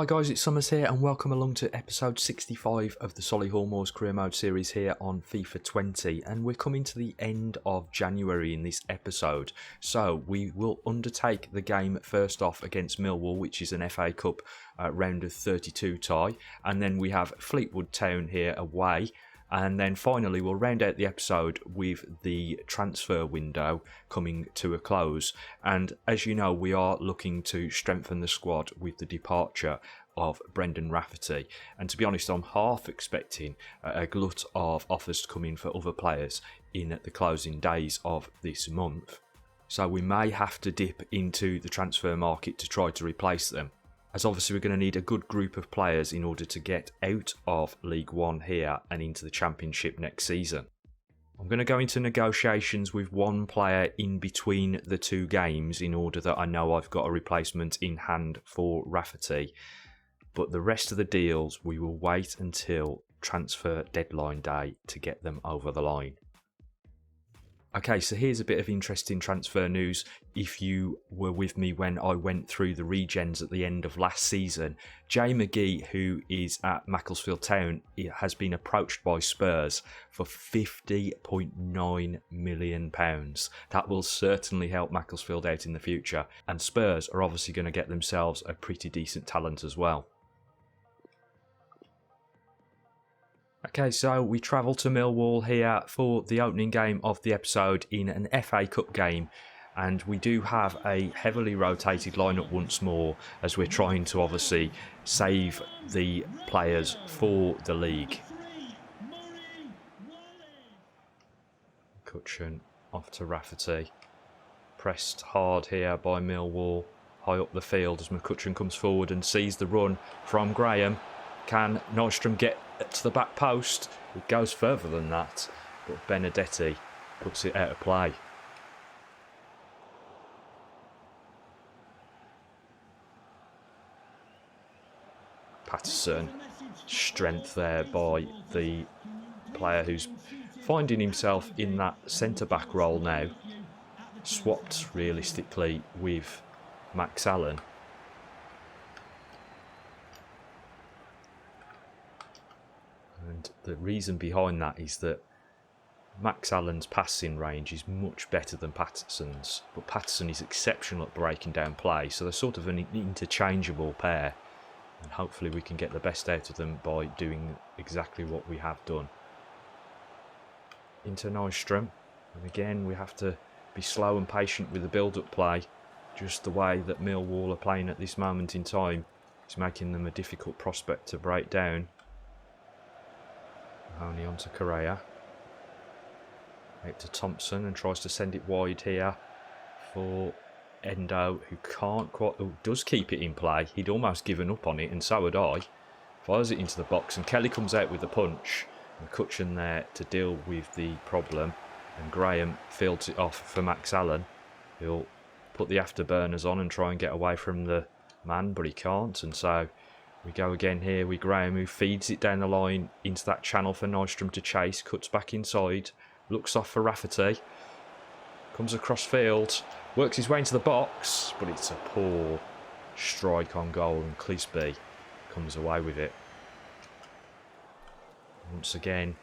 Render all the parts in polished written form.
Hi guys, it's Summers here and welcome along to episode 65 of the Solihull Career Mode series here on FIFA 20, and we're coming to the end of January in this episode. So we will undertake the game first off against Millwall, which is an FA Cup round of 32 tie, and then we have Fleetwood Town here away. And then finally, we'll round out the episode with the transfer window coming to a close. And as you know, we are looking to strengthen the squad with the departure of Brendan Rafferty. And to be honest, I'm half expecting a glut of offers to come in for other players in the closing days of this month. So we may have to dip into the transfer market to try to replace them, as obviously we're going to need a good group of players in order to get out of League One here and into the Championship next season. I'm going to go into negotiations with one player in between the two games in order that I know I've got a replacement in hand for Rafferty. But the rest of the deals, we will wait until transfer deadline day to get them over the line. Okay, so here's a bit of interesting transfer news. If you were with me when I went through the regens at the end of last season, Jay McGee, who is at Macclesfield Town, has been approached by Spurs for £50.9 million. That will certainly help Macclesfield out in the future, and Spurs are obviously going to get themselves a pretty decent talent as well. Okay, so we travel to Millwall here for the opening game of the episode in an FA Cup game, and we do have a heavily rotated lineup once more as we're trying to obviously save the players for the league. Cutchin off to Rafferty, pressed hard here by Millwall, high up the field as McCutcheon comes forward and sees the run from Graham. Can Nystrom get to the back post? It goes further than that, but Benedetti puts it out of play. Patterson, strength there by the player who's finding himself in that centre-back role now. Swapped realistically with Max Allen. And the reason behind that is that Max Allen's passing range is much better than Patterson's, but Patterson is exceptional at breaking down play, so they're sort of an interchangeable pair, and hopefully we can get the best out of them by doing exactly what we have done. Into Nystrom, and again we have to be slow and patient with the build-up play. Just the way that Millwall are playing at this moment in time is making them a difficult prospect to break down. Only onto Correa. Out to Thompson and tries to send it wide here for Endo, who can't quite... Oh, does keep it in play. He'd almost given up on it, and so had I. Fires it into the box, and Kelly comes out with the punch. McCutcheon there to deal with the problem, and Graham fields it off for Max Allen. He'll put the afterburners on and try and get away from the man, but he can't, and so we go again here with Graham, who feeds it down the line into that channel for Nystrom to chase. Cuts back inside. Looks off for Rafferty. Comes across field. Works his way into the box. But it's a poor strike on goal. And Clisby comes away with it. Once again,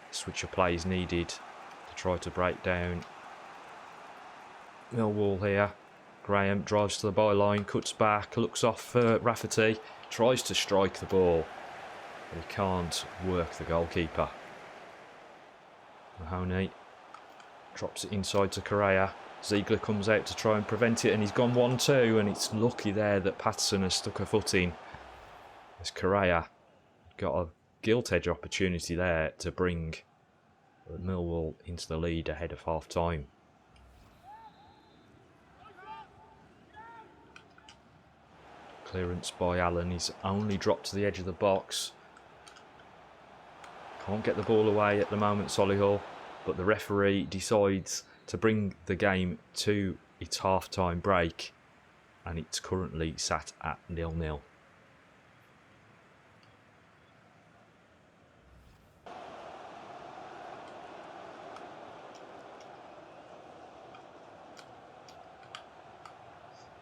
switch of play is needed to try to break down Millwall here. Graham drives to the byline. Cuts back. Looks off for Rafferty. Tries to strike the ball, but he can't work the goalkeeper. Mahoney drops it inside to Correa. Ziegler comes out to try and prevent it, and he's gone 1-2, and it's lucky there that Patterson has stuck a foot in, as Correa got a gilt-edge opportunity there to bring Millwall into the lead ahead of half-time. Clearance by Allen. He's only dropped to the edge of the box. Can't get the ball away at the moment, Solihull, but the referee decides to bring the game to its half-time break, and it's currently sat at 0-0.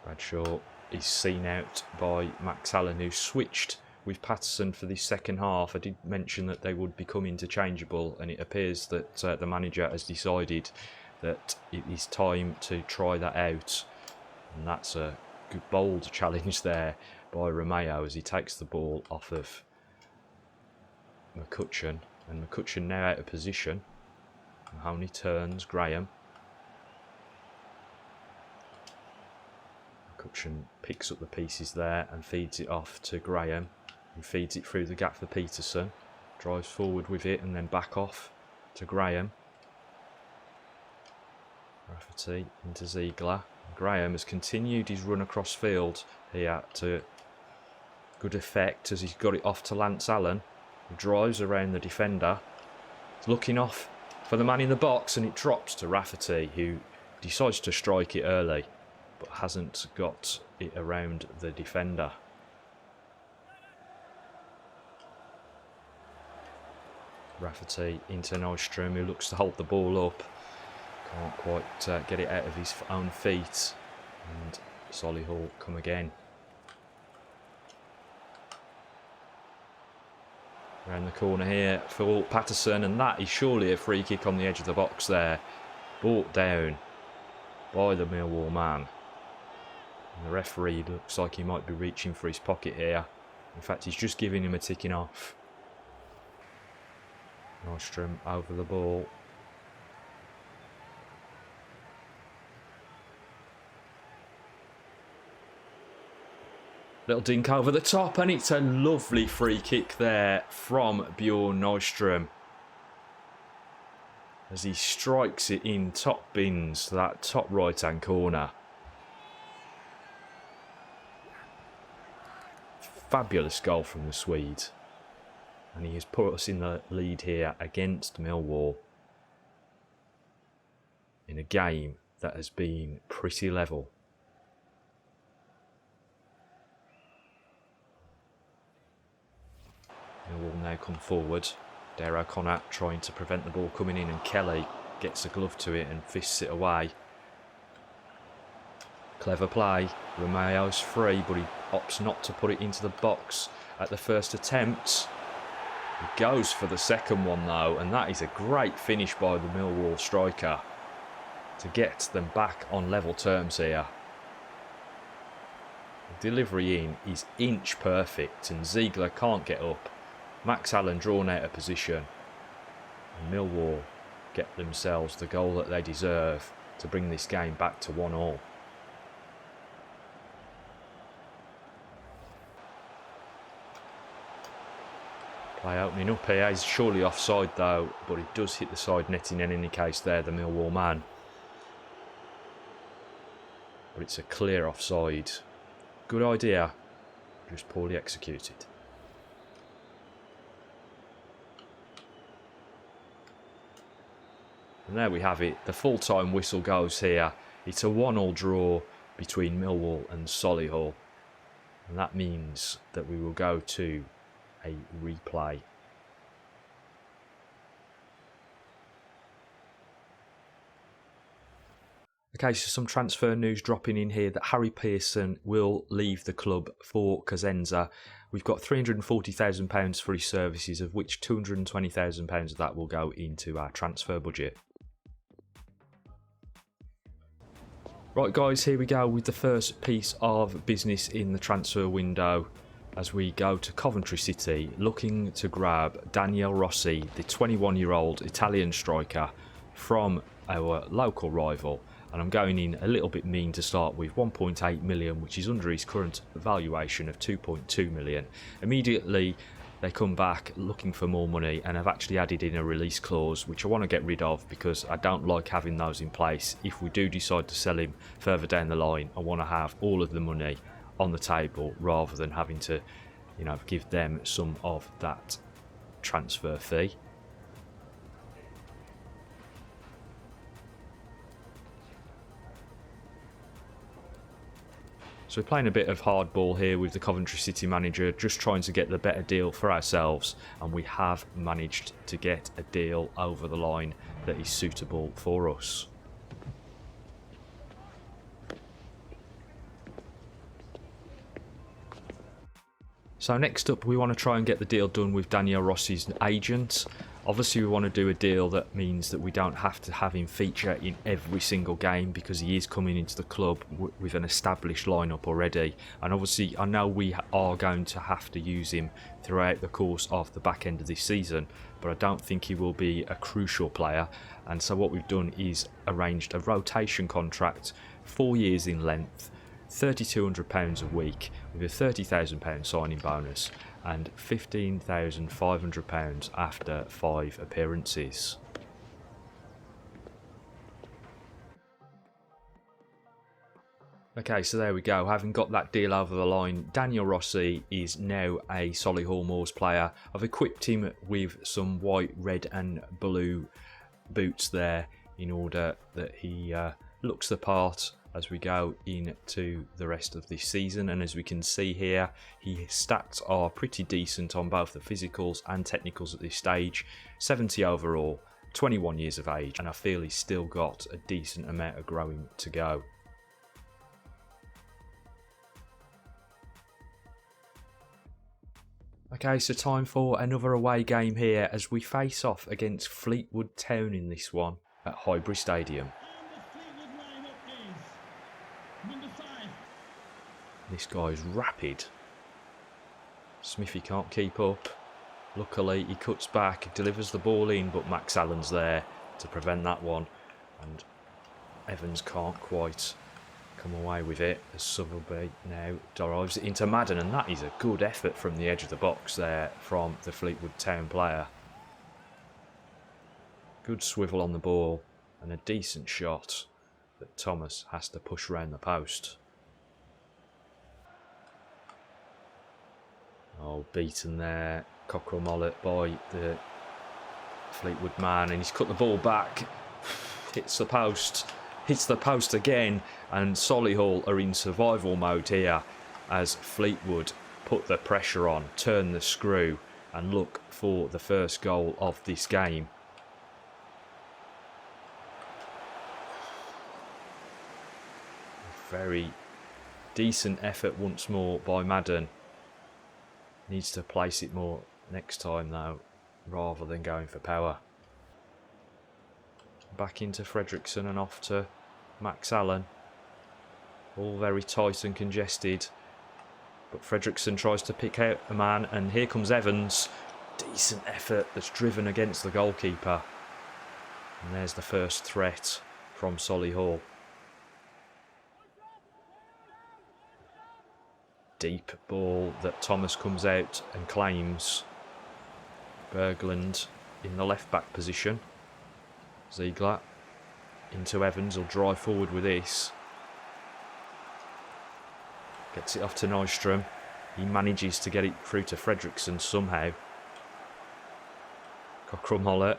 Bradshaw is seen out by Max Allen, who switched with Patterson for the second half. I did mention that they would become interchangeable, and it appears that the manager has decided that it is time to try that out. And that's a good, bold challenge there by Romeo as he takes the ball off of McCutcheon. And McCutcheon now out of position. Mahoney turns, Graham. McCutcheon picks up the pieces there and feeds it off to Graham, who feeds it through the gap for Peterson. Drives forward with it and then back off to Graham. Rafferty into Ziegler. Graham has continued his run across field here to good effect as he's got it off to Lance Allen, who drives around the defender. He's looking off for the man in the box, and it drops to Rafferty, who decides to strike it early but hasn't got it around the defender. Rafferty into Nystrom, who looks to hold the ball up. Can't quite get it out of his own feet. And Solihull come again. Around the corner here for Patterson, and that is surely a free kick on the edge of the box there. Brought down by the Millwall man. And the referee looks like he might be reaching for his pocket here. In fact, he's just giving him a ticking off. Nystrom over the ball. Little dink over the top, and it's a lovely free kick there from Bjorn Nystrom as he strikes it in top bins to that top right hand corner. Fabulous goal from the Swede, and he has put us in the lead here against Millwall in a game that has been pretty level. Millwall now come forward. Dare O'Connor trying to prevent the ball coming in, and Kelly gets a glove to it and fists it away. Clever play. Romeo's free, but he opts not to put it into the box at the first attempt. He goes for the second one though, and that is a great finish by the Millwall striker to get them back on level terms here. The delivery in is inch perfect, and Ziegler can't get up. Max Allen drawn out of position, and Millwall get themselves the goal that they deserve to bring this game back to 1-1. Play opening up here. He's surely offside though, but he does hit the side netting in any case there, the Millwall man. But it's a clear offside. Good idea, just poorly executed. And there we have it. The full-time whistle goes here. It's a 1-1 draw between Millwall and Solihull. And that means that we will go to a replay. Okay, so some transfer news dropping in here that Harry Pearson will leave the club for Cosenza. We've got £340,000 for his services, of which £220,000 of that will go into our transfer budget. Right guys, here we go with the first piece of business in the transfer window as we go to Coventry City, looking to grab Daniel Rossi, the 21-year-old Italian striker from our local rival. And I'm going in a little bit mean to start with, 1.8 million, which is under his current valuation of 2.2 million. Immediately they come back looking for more money, and I've actually added in a release clause which I want to get rid of because I don't like having those in place. If we do decide to sell him further down the line, I want to have all of the money on the table rather than having to, you know, give them some of that transfer fee. So we're playing a bit of hardball here with the Coventry City manager, just trying to get the better deal for ourselves, and we have managed to get a deal over the line that is suitable for us. So next up, we want to try and get the deal done with Daniel Rossi's agent. Obviously, we want to do a deal that means that we don't have to have him feature in every single game, because he is coming into the club with an established lineup already. And obviously, I know we are going to have to use him throughout the course of the back end of this season, but I don't think he will be a crucial player. And so what we've done is arranged a rotation contract, 4 years in length, £3,200 a week with a £30,000 signing bonus and £15,500 after 5 appearances. Okay, so there we go. Having got that deal over the line, Daniel Rossi is now a Solihull Moors player. I've equipped him with some white, red and blue boots there in order that he looks the part as we go into the rest of this season. And as we can see here, his stats are pretty decent on both the physicals and technicals at this stage. 70 overall, 21 years of age, and I feel he's still got a decent amount of growing to go. Okay, so time for another away game here as we face off against Fleetwood Town in this one at Highbury Stadium. This guy's rapid. Smithy can't keep up. Luckily, he cuts back, delivers the ball in, but Max Allen's there to prevent that one. And Evans can't quite come away with it as Southerby now drives it into Madden, and that is a good effort from the edge of the box there from the Fleetwood Town player. Good swivel on the ball and a decent shot that Thomas has to push around the post. Oh, beaten there, Cockrell Mollet by the Fleetwood man, and he's cut the ball back, hits the post again, and Solihull are in survival mode here as Fleetwood put the pressure on, turn the screw and look for the first goal of this game. Very decent effort once more by Madden. Needs to place it more next time though, rather than going for power. Back into Fredrickson and off to Max Allen. All very tight and congested. But Fredrickson tries to pick out a man, and here comes Evans. Decent effort that's driven against the goalkeeper. And there's the first threat from Solihull. Deep ball that Thomas comes out and claims. Berglund in the left back position. Ziegler into Evans, will drive forward with this. Gets it off to Nystrom. He manages to get it through to Fredrickson somehow. Cockrell Mollet.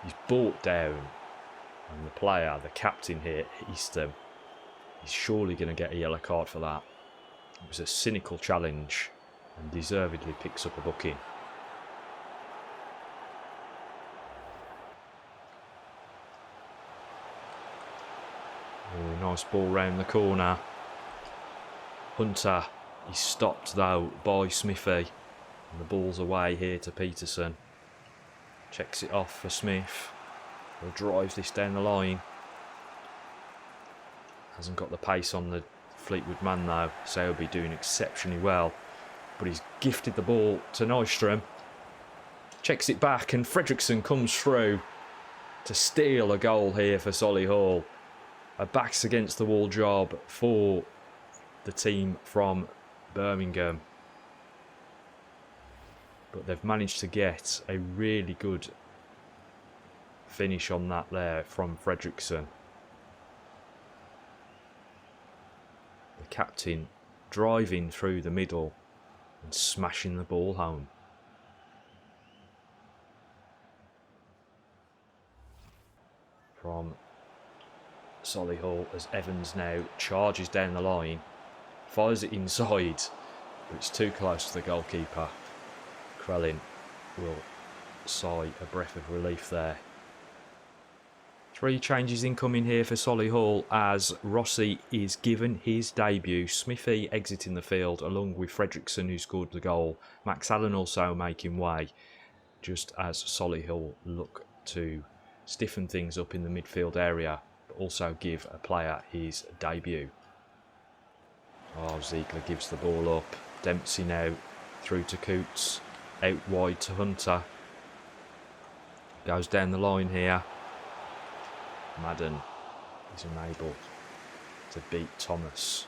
He's brought down. And the player, the captain here, Eastham, he's surely going to get a yellow card for that. It was a cynical challenge and deservedly picks up a booking. Oh, nice ball round the corner. Hunter, he's stopped though by Smithy. And the ball's away here to Peterson. Checks it off for Smith. He'll drive this down the line. Hasn't got the pace on the Fleetwood man though, so he'll be doing exceptionally well. But he's gifted the ball to Nystrom. Checks it back and Fredrickson comes through to steal a goal here for Solihull. A backs against the wall job for the team from Birmingham. But they've managed to get a really good finish on that there from Fredrickson. The captain driving through the middle and smashing the ball home. From Solihull as Evans now charges down the line, fires it inside, but it's too close to the goalkeeper. Krellin will sigh a breath of relief there. 3 changes incoming here for Solihull as Rossi is given his debut. Smithy exiting the field along with Fredrickson, who scored the goal. Max Allen also making way, just as Solihull look to stiffen things up in the midfield area, but also give a player his debut. Oh, Ziegler gives the ball up. Dempsey now through to Coots. Out wide to Hunter. Goes down the line here. Madden is unable to beat Thomas.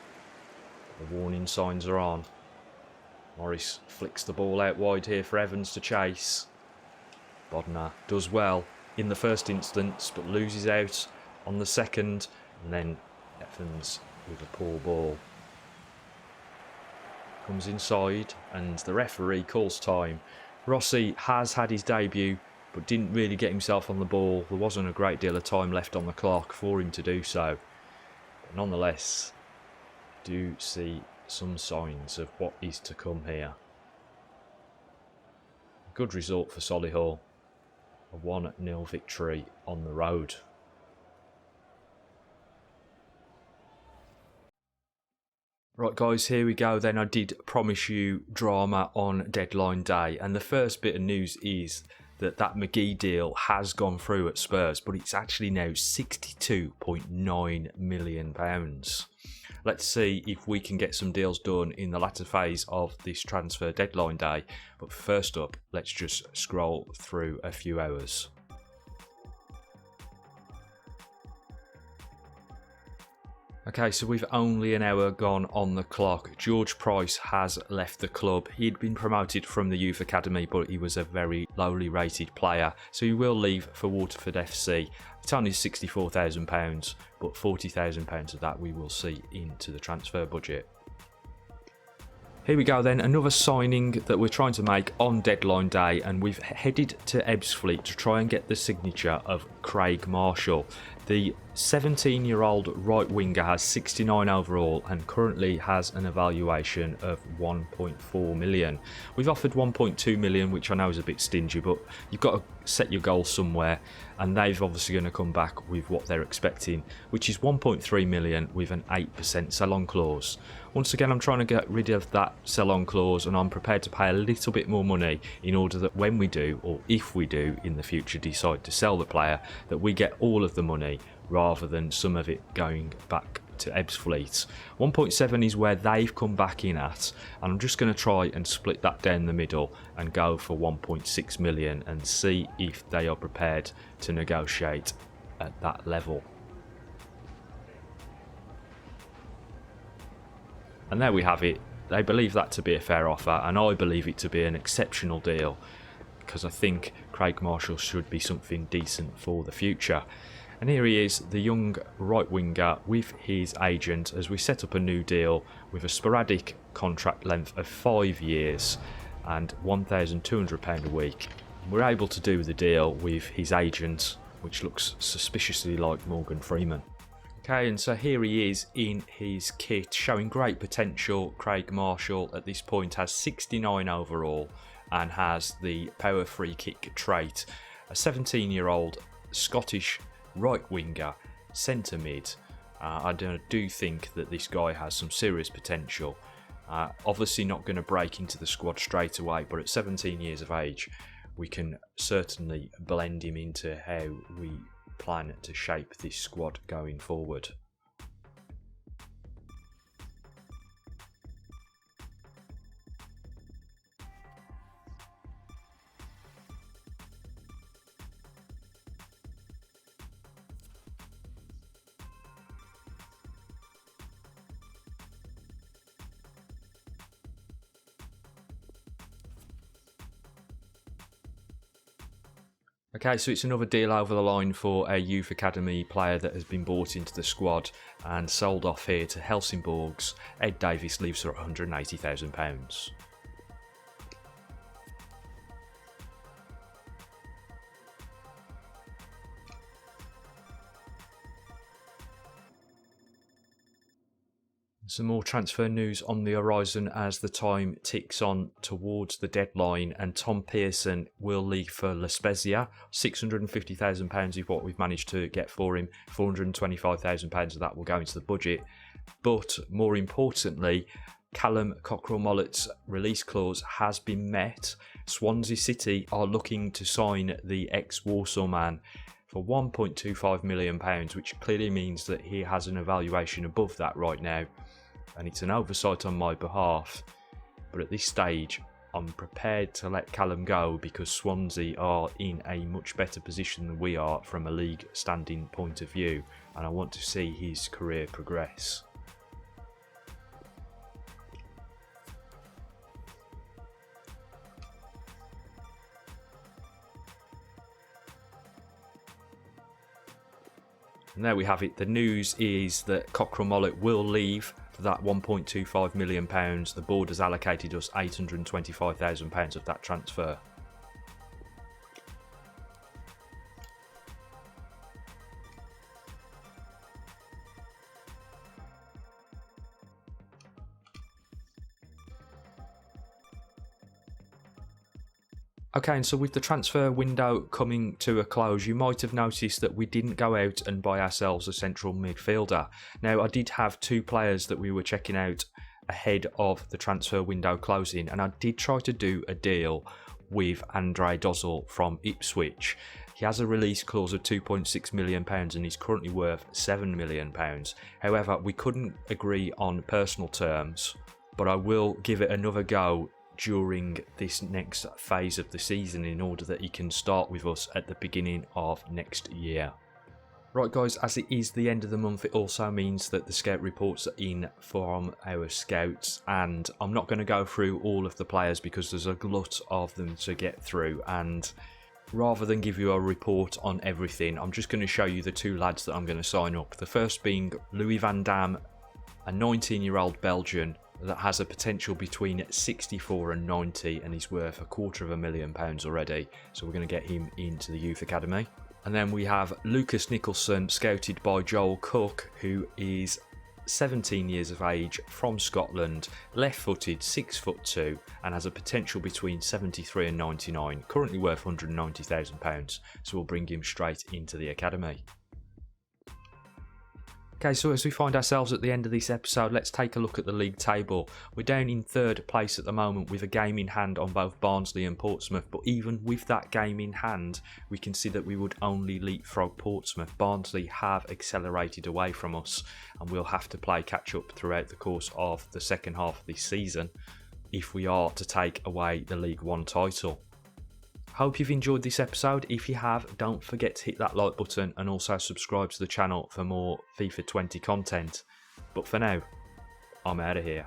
The warning signs are on. Morris flicks the ball out wide here for Evans to chase. Bodnar does well in the first instance, but loses out on the second. And then Evans with a poor ball. Comes inside and the referee calls time. Rossi has had his debut, but didn't really get himself on the ball. There wasn't a great deal of time left on the clock for him to do so. But nonetheless, do see some signs of what is to come here. Good result for Solihull. A 1-0 victory on the road. Right guys, here we go then. I did promise you drama on deadline day, and the first bit of news is that McGee deal has gone through at Spurs, but it's actually now £62.9 million. Let's see if we can get some deals done in the latter phase of this transfer deadline day. But first up, let's just scroll through a few hours. Okay, so we've only an hour gone on the clock. George Price has left the club. He'd been promoted from the youth academy, but he was a very lowly rated player, so he will leave for Waterford FC. It's only £64,000, but £40,000 of that we will see into the transfer budget. Here we go then, another signing that we're trying to make on deadline day, and we've headed to Ebbsfleet to try and get the signature of Craig Marshall. The 17-year-old right winger has 69 overall and currently has an evaluation of 1.4 million. We've offered 1.2 million, which I know is a bit stingy, but you've got to set your goals somewhere, and they've obviously going to come back with what they're expecting, which is 1.3 million with an 8% sell-on clause. Once again, I'm trying to get rid of that sell-on clause, and I'm prepared to pay a little bit more money in order that when we do, or if we do in the future decide to sell the player, that we get all of the money rather than some of it going back to Ebbsfleet. 1.7 is where they've come back in at, and I'm just going to try and split that down the middle and go for 1.6 million and see if they are prepared to negotiate at that level. And there we have it. They believe that to be a fair offer, and I believe it to be an exceptional deal, because I think Craig Marshall should be something decent for the future. And here he is, the young right winger with his agent, as we set up a new deal with a sporadic contract length of 5 years and £1,200 a week. We're able to do the deal with his agent, which looks suspiciously like Morgan Freeman. Okay, and so here he is in his kit, showing great potential. Craig Marshall at this point has 69 overall and has the power free kick trait. A 17-year-old Scottish right winger, centre mid. I do think that this guy has some serious potential. Obviously not going to break into the squad straight away, but at 17 years of age we can certainly blend him into how we plan to shape this squad going forward. Okay, so it's another deal over the line for a youth academy player that has been bought into the squad and sold off here to Helsingborg's. Ed Davis leaves her at £180,000. Some more transfer news on the horizon as the time ticks on towards the deadline, and Tom Pearson will leave for La Spezia. £650,000 is what we've managed to get for him. £425,000 of that will go into the budget. But more importantly, Callum Cockrell-Mollett's release clause has been met. Swansea City are looking to sign the ex-Warsaw man for £1.25 million, which clearly means that he has an evaluation above that right now. And it's an oversight on my behalf, but at this stage I'm prepared to let Callum go because Swansea are in a much better position than we are from a league standing point of view, and I want to see his career progress. And there we have it. The news is that Cockrell-Mollett will leave for that £1.25 million. The board has allocated us £825,000 of that transfer. Okay, and so with the transfer window coming to a close, you might have noticed that we didn't go out and buy ourselves a central midfielder. Now, I did have two players that we were checking out ahead of the transfer window closing, and I did try to do a deal with Andre Dozzell from Ipswich. He has a release clause of £2.6 million and he's currently worth £7 million. However, we couldn't agree on personal terms, but I will give it another go during this next phase of the season in order that he can start with us at the beginning of next year. Right guys, as it is the end of the month, it also means that the scout reports are in from our scouts, and I'm not going to go through all of the players because there's a glut of them to get through, and rather than give you a report on everything, I'm just going to show you the two lads that I'm going to sign up. The first being Louis van Dam, a 19-year-old Belgian that has a potential between 64 and 90, and he's worth £250,000 already, so we're going to get him into the youth academy. And then we have Lucas Nicholson, scouted by Joel Cook, who is 17 years of age, from Scotland, left-footed, 6'2", and has a potential between 73 and 99, currently worth £190,000, so we'll bring him straight into the academy. Okay, so as we find ourselves at the end of this episode, let's take a look at the league table. We're down in third place at the moment with a game in hand on both Barnsley and Portsmouth, but even with that game in hand, we can see that we would only leapfrog Portsmouth. Barnsley have accelerated away from us, and we'll have to play catch up throughout the course of the second half of this season if we are to take away the League One title. Hope you've enjoyed this episode. If you have, don't forget to hit that like button and also subscribe to the channel for more FIFA 20 content. But for now, I'm out of here.